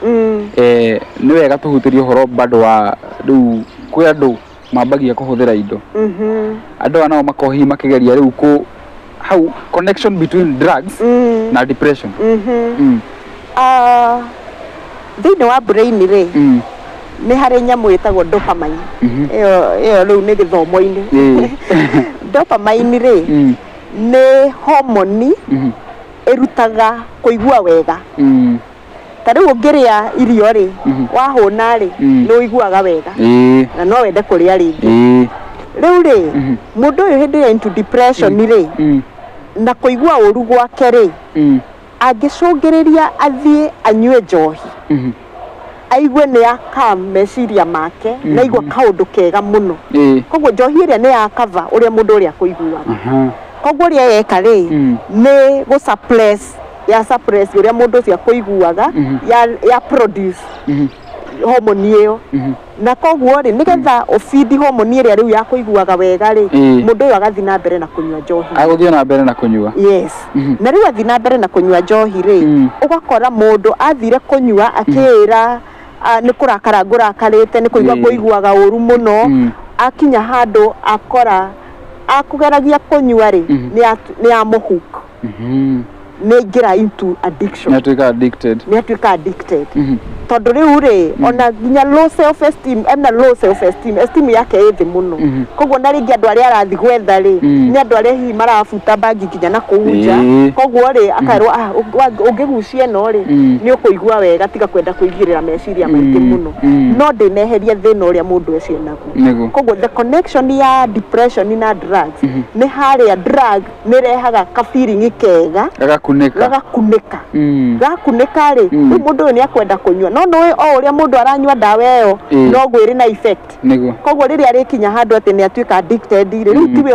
ni wega tuhutirie uhoro bado wa riu kwi andu mambagia kuhuthira indo andu anao makohi makigeria riu ku how connection between drugs na depression thini wa brain ri ni hari nyamu itagwo dopamine iyo riu ni githomo-ini dopamine ri ni hormone irutaga kuigua wega tariu ungiria irio ri wahuna ri ni uiguaga wega na no wende kuria ringi riu ri mundu uyu hindi into depression ri na kuigua uru gwake ri angicungiriria athie anyue njohi aigue ni aka meciria make na igua kaundu kega muno koguo njohi iria ni ya cover uria mundu uria kuiguaga koguo ria yeka ri ni go suppress uria mundu ucio kuiguaga ya produce hormone iyo na koguo ri nigetha ofidi hormone iri riu ya kuiguaga wega ri mundu uyu agathi na mbere na kunywa njohi aguthie na mbere na kunywa yes na riu athi na mbere na kunywa njohi ri ugakora mundu athire kunywa akira ni kurakara ngurakarite ni kuigua kuiguaga uru muno akinya handu akora akugeragia kunywa ri ni amuhuka ngira into addiction ni atuika addicted tondu riu ri ona ginya low self esteem esteem yake ithi muno koguo na ringi andu aria arathi gwetha ri ni andu aria hi marafuta bagi ginya na kuunja koguo ri akairwo ungigucia no ri ni ukuigua wega tiga kwenda kuigirira meciria maingi muno no ndineheria thina uria mundu ucio naguo koguo the connection ya depression na drugs ni haria drug ni rehaga ka feeling kega gagakuneka ri mundu ni akwenda kunywa no o uria mundu aranywa dawa iyo no gwiri na effect koguo riria rikinya handu ati ni atuika addicted riu tiwe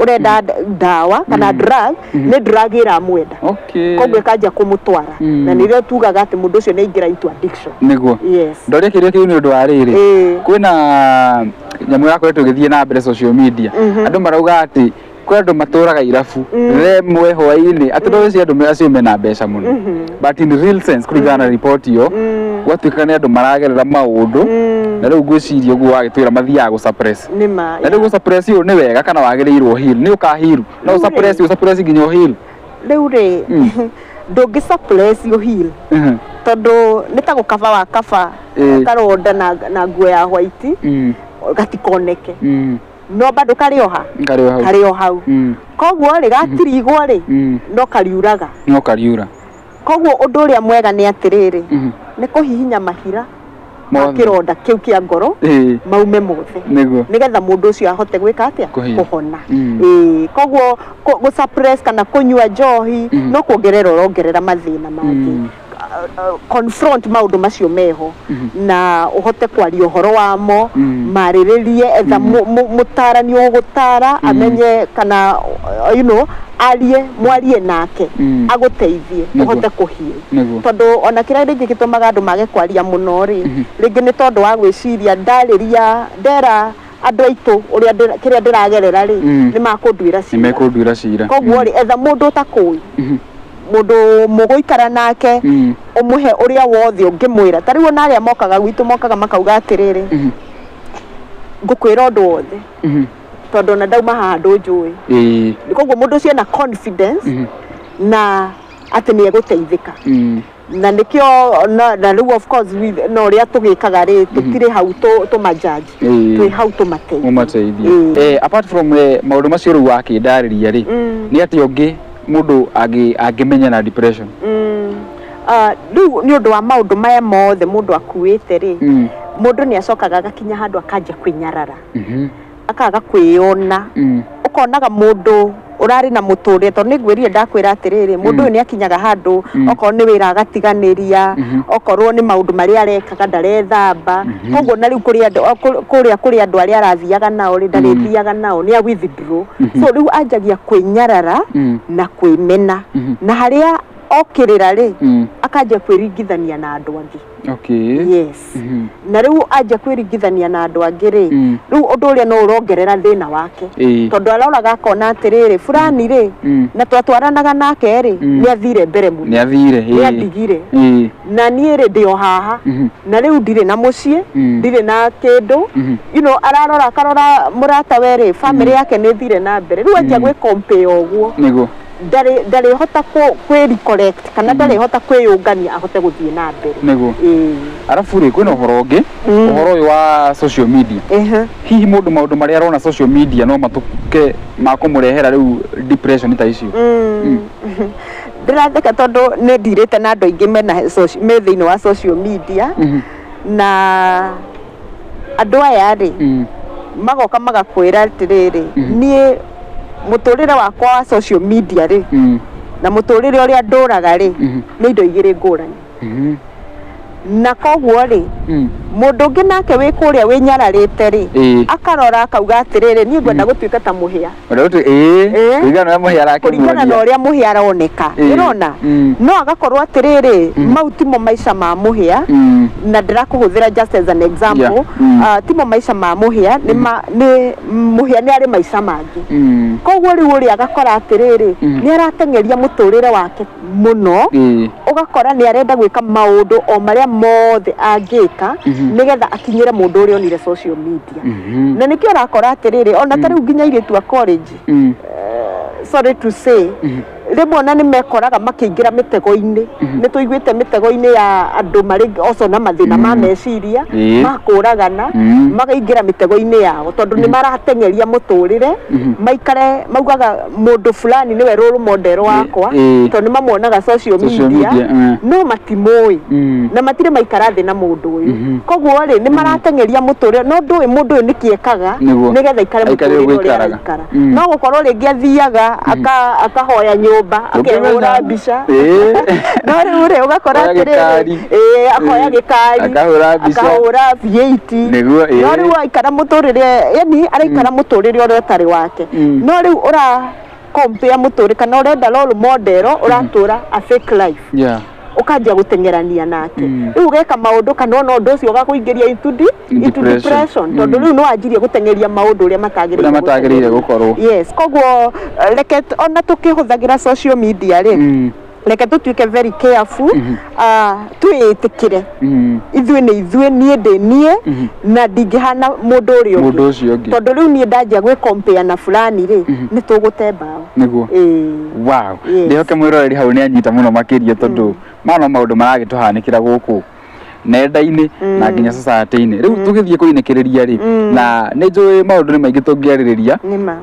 urenda dawa kana drug ni drug ira mwenda koguo kanja kumutwara na nirio tugaga ati mundu ucio ni ingira into addiction niguo yes ndore kiria kiu ni undu wa riri kwina nyamu yakoretwo githie na mbere social media andu marauga ati kwa andu maturaga irafu remwe hwaini atodo cia andu acio mena mbeca muno but in real sense kurigana na report iyo gwatuika ni andu maragerera maundu na riu ngwiciria uguo wagitwira mathiaga gu suppress nima na riu suppress iyo ni wega kana wagirirwo heal ni ukahiru no suppress nginya heal riu ri ndungi suppress yo heal tondu ni ta gukaba wa kaba karonda na nguo ya white gatikoneke no bado karioha hau koguo ri gatirigwo ri no kariuraga koguo undu uria mwega ni atiriri ni kuhihinya mahira makironda kiu kia ngoro maume mothe nigetha mundu ucio ahote gwika atia kuhona koguo gu suppress kana kunywa njohi no kuongerera mathina mangi confront maundu macio meho na uhote kwaria uhoro wamo mariririe etha mutarani ugutara amenye kana mwarie nake aguteithie uhote kuhia tondu ona kira ringi gitumaga andu mage kwaria muno ri ringi ni tondu wa gwiciria ndera andu aitu uria kiria ndiragerera ri ni makundwira cira koguo ri etha mundu utakui mundu muguikara nake umuhe uria wothe ungimwira tariwo naria mokaga gwitu mokaga makauga atiriri ngukwira undu wothe tondu na ndauma handu njui koguo mundu ucio na confidence na ati ni eguteithika na nikio na riu of course no ria tugikaga ri tutire hau to majaji twi hau to mateithie apart from maundu macio riu wakindariria ri ni ati ungi mundu angimenya na depression riu ni undu wa maundu maya mothe mundu akuite ri mundu ni acokaga gakinya handu akanja kwinyarara akaga kwiona ukonaga mundu urari na muturire to nigwirie ndakwira atiriri mundu ni akinyaga handu okorwo ni wira agatiganiria okorwo ni maundu maria arekaga ndarethamba koguo na riu kuria andu aria arathiaga nao ri ndarithiaga nao ni a withdraw so riu anjagia kwinyarara na kwimena na haria okirira ri akanja kwiringithania na andu angi yes na riu anja kwiringithania na andu angi ri riu undu uria no urongerera thina wake tondu aroraga akona atiriri fulani ri na twatwaranaga nake ri ni athire mbere muno ni adigire na nie ri ndio haha na riu ndire na mucie ndire na kindu ararora akarora murata weri family yake ni thire na mbere riu anja gwi compare uguo ndari hota kwi-recollect kana ndari hota kwiyungania ahote guthie na mbere niguo arafu ri kwina uhoro ungi uhoro uyu wa social media hihi maundu maria arona social media no matuke makumurehera riu depression ta icio ndiratheka tondu ni ndirite na andu aingi me thiini wa social media na andu aya ri magoka magakwira atiriri nie muturire wakwa wa social media ri na muturire uria nduraga ri ni indo igiri ngurani na koguo ri mundu ngi nake wi kuria wi nyararite ri akarora akauga atiriri ni ngwenda gutuika ta muhia kuringana na muhia rake kuringana na uria muhia aroneka irona no agakorwo atiriri mautimo maisha ma muhia na ndirakuhuthira just as an example timo maisha ma muhia ni muhia ni ari maisha mangi koguo riu uri agakora atiriri ni aratengeria muturire wake muno ugakora ni arenda gwika maundu o maria mothe angika nigetha akinyire mundu uri onire social media na nikio arakora atiriri ona tari nginya iritu a college sorry to say rimwe na ni mekoraga makiingira mitego-ini ni tuiguite mitego-ini ya andu mari oso na mathina ma meciria makuragana magaingira mitego-ini yao tondu ni maratengeria muturire maikare maugaga mundu fulani niwe role model wakwa tondu mamuonaga social media no matimoi na matire maikara thi na mundu uyu koguo ri ni maratengeria muturire no ndui mundu uyu nikiekaga nigetha ikare muturire uria araikara no gukorwo ringi athiaga akahoya nyumba akehura mbica no riu ri ugakora atiriri akoya gikari akahura V8 no riu aikara muturire yani araikara muturire uria utari wake no riu ura compare muturire kana urenda role model uratura a fake life ukanjia gutengerania nake riu geka maundu kana ona undu ucio ugakuingiria into depression tondu riu no anjirie gutengeria maundu uria matagirire gukorwo yes koguo reke ona tukihuthagira social media ri reke tutuike very careful tuitikire ithuĩ nĩ ithuĩ niĩ ndĩ niĩ na ndingĩhana mũndũ ũrĩa ũngĩ tondũ rĩu niĩ ndanjia gwĩ compare na fulani rĩ nĩ tũgũte mbaũ nĩguo wow ndĩhoke mwĩroreri hau nĩ anyita mũno makĩria tondũ no maũndũ maragĩtũhanĩkĩra gũkũ nenda-inĩ na nginya society-inĩ rĩu tũgĩthiĩ kũinĩkĩrĩria rĩ na nĩ njũĩ maũndũ nĩ maingĩ tũngĩarĩrĩria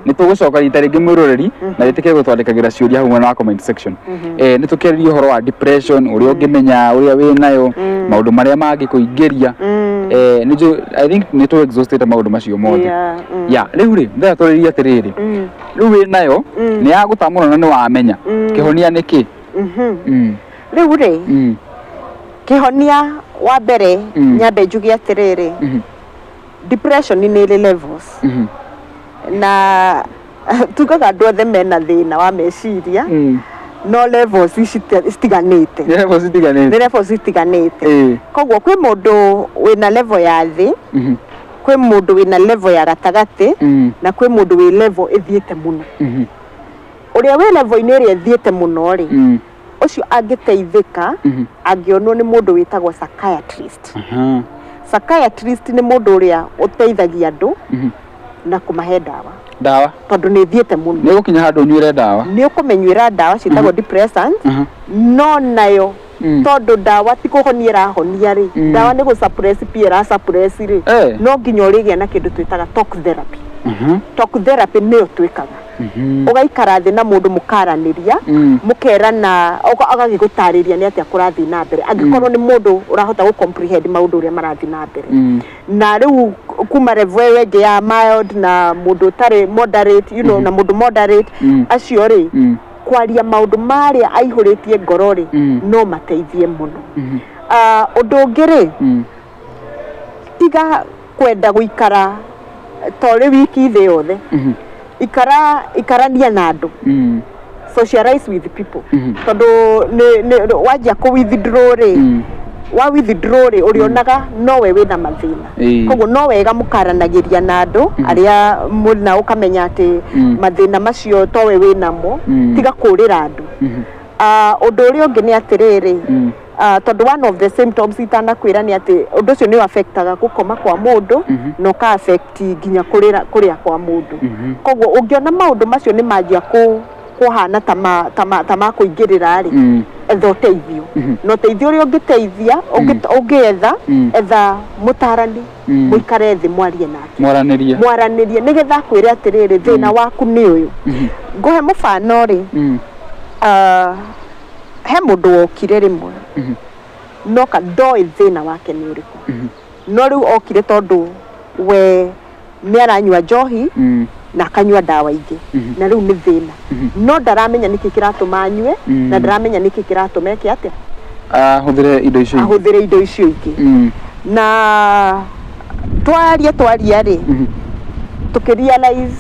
nĩ tũgũcoka rita rĩngĩ mwĩroreri na rĩtĩkĩre gũtwandĩkagĩra ciũria hau mwena wa comment section nĩ tũkĩarĩria ũhoro wa depression ũrĩa ũngĩmenya ũrĩa wĩ nayo maũndũ marĩa mangĩkũingĩria nĩ njũĩ I think nĩ tũ exhausted maũndũ macio mothe rĩu rĩ ndĩra tũrĩria atĩrĩrĩ rĩu wĩ nayo nĩ yagũtamũno na nĩ wamenya kĩhonia nĩ kĩ rĩu rĩ kihonia wa mbere nyambe njuge atiriri depression ni iri levels na tugaga andu othe mena thina wa meciria no levels citiganite levels citiganite koguo kwi mundu wina level ya thi kwi mundu wina level ya gatagati na kwi mundu wi level ithiete muno uria wi level ini iri ithiete muno ri ucio angiteithika angionwo ni mundu witagwo psychiatrist psychiatrist ni mundu uria uteithagia andu na kumahe dawa tondu ni thiete muno ni gukinya handu nyuire dawa ni ukumenyuira dawa citagwo depressant no nayo tondu dawa ti kuhonia rahonia ri dawa ni gusuppress pia suppress ri no nginya urigia na kindu twitaga talk therapy talk therapy ni utwikaga ugaikara thi na mundu mukaraniria mukerana agagigutariria ni atia kurathi na mbere angikorwo ni mundu urahota gu comprehend maundu uria marathi na mbere na riu kuma level wege ya mild na mundu tari moderate you know na mundu moderate acio ri kwaria maundu maria aihuritie ngoro ri no mateithie muno undu ungi ri tiga kwenda guikara tori wiki thi yothe ikarania na andu socialize with people tondu wajia ku withdraw ri wa withdraw ri urionaga nowe wina mathina koguo no wega mukaranagiria na andu aria muna ukamenya ati mathina macio towe winamo tiga kurira andu undu uria ungi ni atiriri tondu one of the symptoms itanakwira ni ati undu ucio ni affectaga gukoma kwa mundu no ka affect nginya kuria kwa mundu koguo ungiona maundu macio ni manjia kuhana tama kuingirira ri etho teithio no teithio uria ungiteithia ungietha etha mutarani muikare thi mwarie nake mwaranirie nigetha kwire atiriri thina waku ni uyu nguhe mufano ri he mundu wokire rimwe no ka ndoi thina wake ni uriku no riu okire tondu we ni aranywa njohi na akanywa dawa ingi na riu ni thina no ndaramenya niki kiratuma anywe na ndaramenya niki kiratuma eke atia ahuthire indo icio ingi na twaria ri tukirealize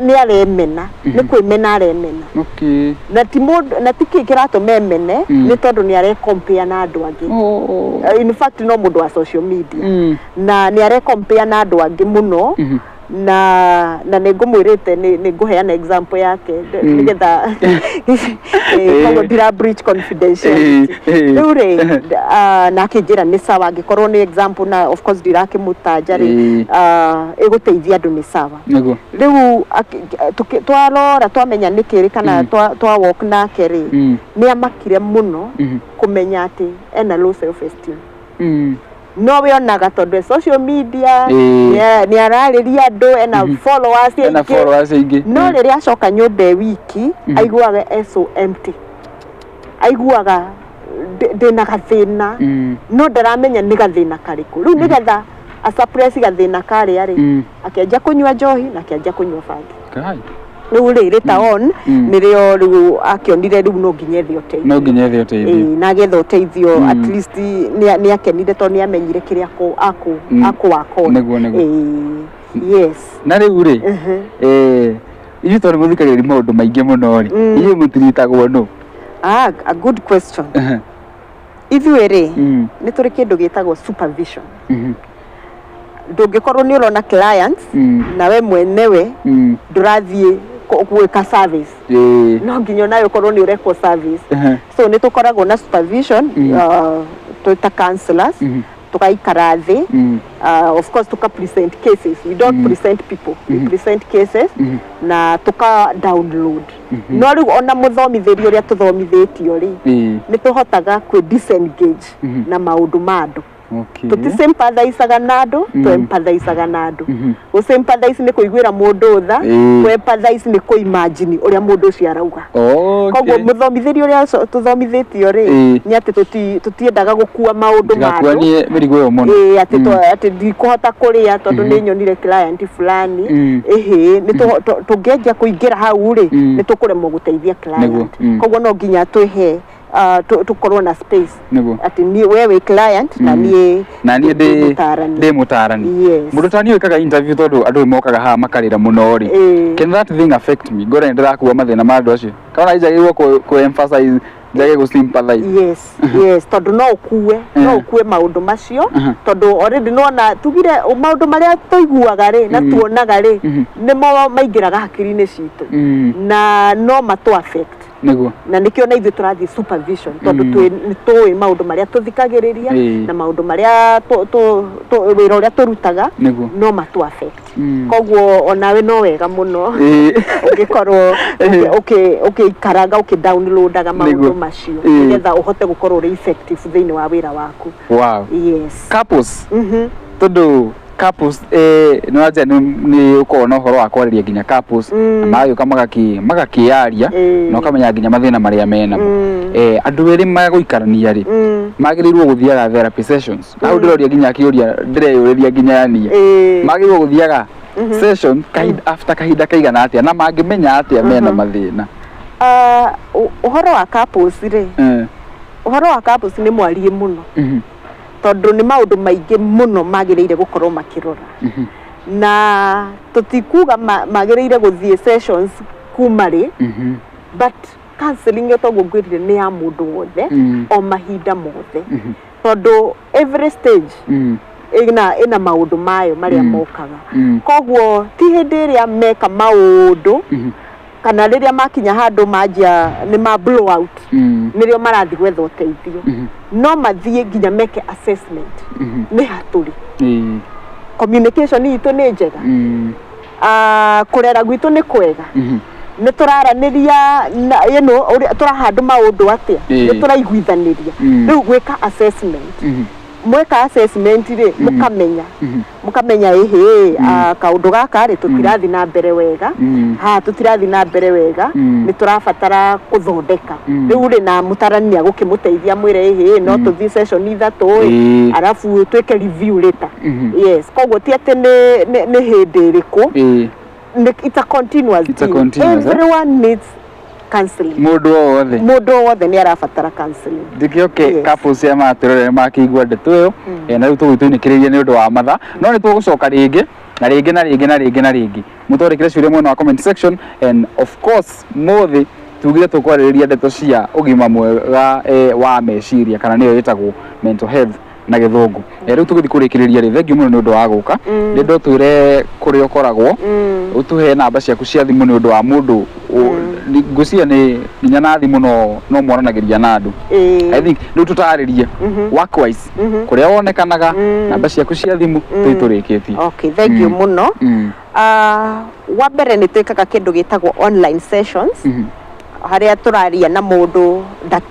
ni aremena ni kwimena aremena okay na na tiki kirato memene ni tondu ni are compare na andu angi in fact no mundu wa social media na ni are compare na andu angi muno na ningumwirite ninguheana example yake nigetha kogo dira breach confidentiality ure na kijira ni sawa angikorwo ni example na of course dirake mutaja ri eguteithia andu ni sawa riu twalora twamenya nikiri kana twa walk na keri ni amakire muno kumenya ati ena low self esteem no we onaga tondu social media ni arariria andu ena followers ingi no riria acoka nyumba wiki aiguaga so empty aiguaga ndina gathina no ndaramenya ni gathina kariku riu nigetha suppress gathina kari ari akianjia kunywa njohi na akianjia kunywa bangi riu later on nirio riu akionire riu no nginya thio na getho teithio at least ni akenire to ni amenyire kiria ako yes na riu ri iyo tori muthikagiri maundu maingi muno ri iyo mutiritagwo no a good question ithuĩ ri ni turi kindu gitagwo supervision ndungikorwo ni urona clients na we mwenewe ndurathie gwika service no nginya nayo korwo ni ureko service so ni tukoragwo na supervision tuta counselors tukaikara thi of course tuka present cases we don't present people we present cases na tuka download no riu ona muthomithirio uria tuthomithitio ri ni tuhotaga ku disengage na maundu madu okay tutisympathize na andu tu empathize na andu usympathize ni kuiguira mundu tha ku empathize ni kuimagine uria mundu ucio arauga koguo muthomithirio uria tuthomithitio ri ni ati tutiendaga gukua maundu madu mirigo yo muno ati ndikuhota kuria tondu ni nyonire client fulani ni tungeja kuingira hau ri ni tukuremwo guteithia client koguo no nginya twihe tukorwo na space ati ni wewe client na ni ndi mutarani mundu tani wikaga interview tondu andu mokaga ha makarira muno ri can that thing affect me gore ndirakuwa mathina ma andu acio kana ijagirwo ku emphasize njage gu sympathize yes tondu no ukue maundu macio tondu already no na tugire maundu maria tuiguaga ri na tuonaga ri nimo maingiraga hakiri-ini citu na no matu affect na nikio na ithu turathi supervision tondu ni maundu maria tuthikagiriria na maundu maria wira uria turutaga no matu affect koguo onawe no wega muno ungikorwo ukikaraga ukidownloadaga maundu macio nigetha uhote gukorwo uri effective thiini wa wira waku yes couples tondu couples no aje ni ukona horo wa kwariria ginya couples na mayo kama magakiaria no kamenya ginya mathina maria mena andu eri maguikarania ri magirirwo guthiaga therapy sessions au ndiroria ginya kiuria ndireyuriria ginya yani magirirwo guthiaga session after kahinda kaigana atia na mangimenya atia mena mathina uhoro wa couples ri uhoro wa couples ni mwarie muno tondu ni maundu maingi muno magiriire gukorwo makirora na tutikuga magiriire guthie sessions kumari but counseling yeto gugwirire ni ya mundu wothe o mahinda mothe tondu every stage ina maundu mayo maria mokaga koguo ti hindi ria meka maundu kana riria makinya handu majia ni ma blow out nirio marathi gwetha uteithio no mathie ginya meke assessment ni haturi communication itu ni njega kurera gwitu ni kwega ni turaraniria turahandu maundu atia ni turaiguithaniria riu gwika assessment mweka assessment ri mukamenya kaundu gaka ri tutirathi na mbere wega tutirathi na mbere wega ni turabatara kuthondeka riu ri na mutarania gukimuteithia mwire no tuthi session ithatu arafu tweke review later yes koguo ti ati ni hindi iriku it's a continuous thing. Everyone needs counseling. Mundu wothe ni arabatara counseling. Ndikioke couples ya maturore makigwa ndeto yo na riu tugwitunikiririe ni undu wa matha no ni tugucoka ringi na ringi mutorekire ciuria mwena wa comment section, and of course mothi tugire tukwariria ndeto cia ugima mwega wa meciria kana niyo yetagwo mental health na githungu. Riu tugithi kurikiriria ri thengiu muno ni undu wa guka ndo twire kuri ukoragwo utuhe namba ciaku cia thimu ni undu wa mundu ngucia ni nginya na thimu no mwaranagiria na andu. I think riu tutaririe workwise kuria wonekanaga namba ciaku cia thimu twiturikitie. Okay, thank you muno. Wa mbere ni twikaga kindu gitagwo online sessions haria turaria na mundu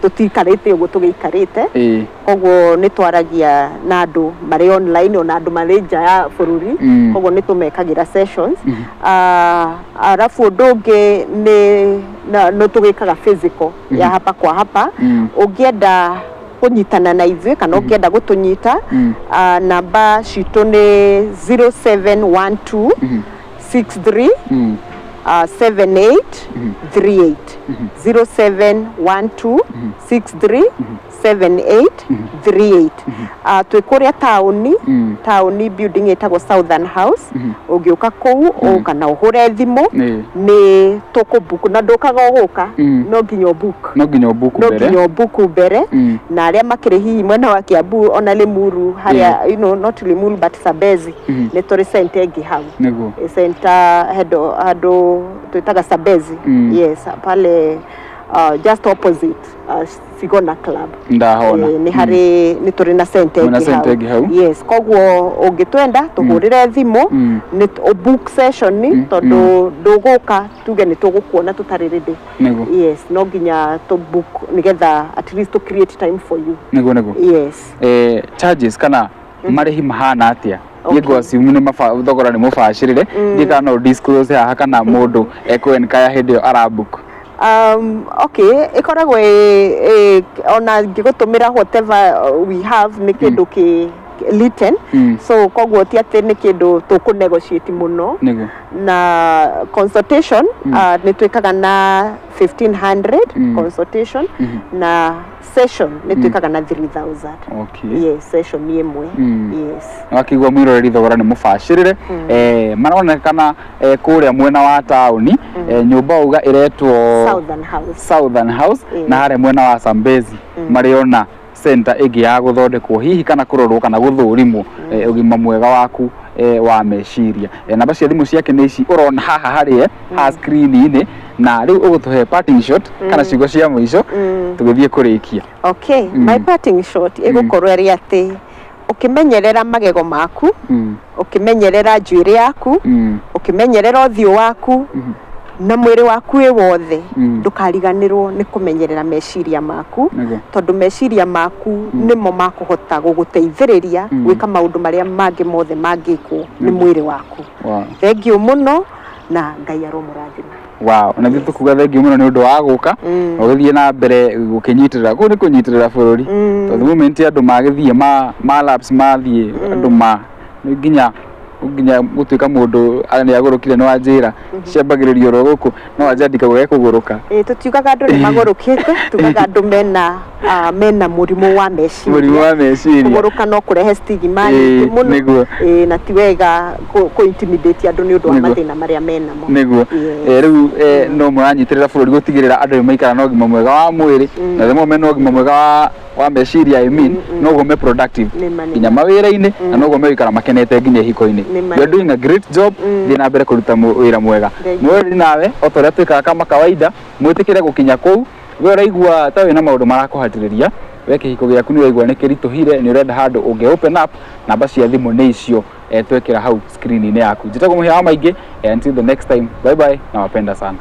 tutikarite uguo tugikarite koguo ni twaragia na andu mari online na andu mari nja ya bururi koguo ni tumekagira sessions. Arafu ndungi ni no tugikaga physical ya hapa kwa hapa. Ungienda kunyitana na ithuĩ kana ũngĩenda gũtũnyita namba citũ nĩ 0712 63 7838 0712 63 7838. Twĩ kũrĩa taũni building ĩtagwo Southern House. Ũngĩũka kũu kana ũhũre thimũ nĩ tũkũbook na ndũkaga ũgũka no nginya ũbook mbere na arĩa makĩrĩ hihi mwena wa Kiambu ona Limuru harĩa not Limuru but Sabezi nĩ tũrĩ center ĩngĩ hau center handũ twĩtaga Sabezi. Yes, pale just opposite Sigona Club. Ni hari ni turi na center hau. Yes, koguo ungitwenda tuhurire thimu ni book session ni tondu nduguka tuge ni tugukuona tutari ready. Yes, no nginya to book nigetha at least to create time for you. Yes. Charges kana marihi mahana atia yego simune thogora ni mubashirire ndika no disclose haha kana mundu ekwenkaya hindi arabook. Okay, ikoragwo ona ngigutumira whatever we have ni kindu ki litten so koguo ti ati ni kindu tuku negotiate muno na consultation ni twikaga na 1500 consultation na session ni twikaga na 3000. Okay. Yes, session ni imwe. Yes. Akigwa mwiroreri thogora ni mubashirire maronekana kuria mwena wa tauni nyumba uga iretwo Southern House na hare mwena wa Sambezi mariona center ĩngĩ ya guthondekwo hihi kana kurorwo kana guthurimwo ugima mwega waku wa meciria. Namba cia thimu ciake nĩ ici urona haha hari ha screen-inĩ na riu ugutuhe parting shot kana ciugo cia muico tugithie kurikia. Okay, my parting shot igukorwo ri ati ukimenyerera magego maku ukimenyerera njuĩrĩ yaku ukimenyerera ũthiũ waku na mwĩrĩ waku wothe ndukariganirwo ni kumenyerera meciria maku tondu meciria maku nimo makuhota guguteithĩrĩria gwika maundu maria mangĩ mothe mangĩkwo ni mwĩrĩ waku. Thengiũ muno na Ngai aromũrathima. Na thĩ tukuga thengiũ muno ni undu wa guka ugithie na mbere gukinyitirira ku ni kunyitirira bururi tondu moment andu magithie ma labs mathie andu nginya gutuika mundu ani agurukire no anjira ciambagiririo ro guku no anjandika gwe kuguruka tutiugaga andu ni magurukite tugaga andu mena murimu wa meciria kuguruka no kurehe stigma muno na tiwega ku intimidate andu ni undu wa mathina maria mena mo niguo riu no muranyitirira bururi gutigirira andu maikara no gima mwega wa mwiri na themo mena gima mwega wa meciria no go me productive nginya mawira-ini na no go me ikara makenete nginya hiko-ini. You are doing a great job. Thina mbere kuruta wira mwega. Mweri nawe otoria twikaga kama kawaida mwitikire gukinya kuu we uraigua ta wina maundu marakuhatiriria we kihiko giaku ni uraigua ni kirituhire ni urenda handu unge open up namba cia thimu ni icio twekira hau screen-ini yaku. Njitagwo Muhia wa Maingi. Until the next time, bye bye na wapenda sana.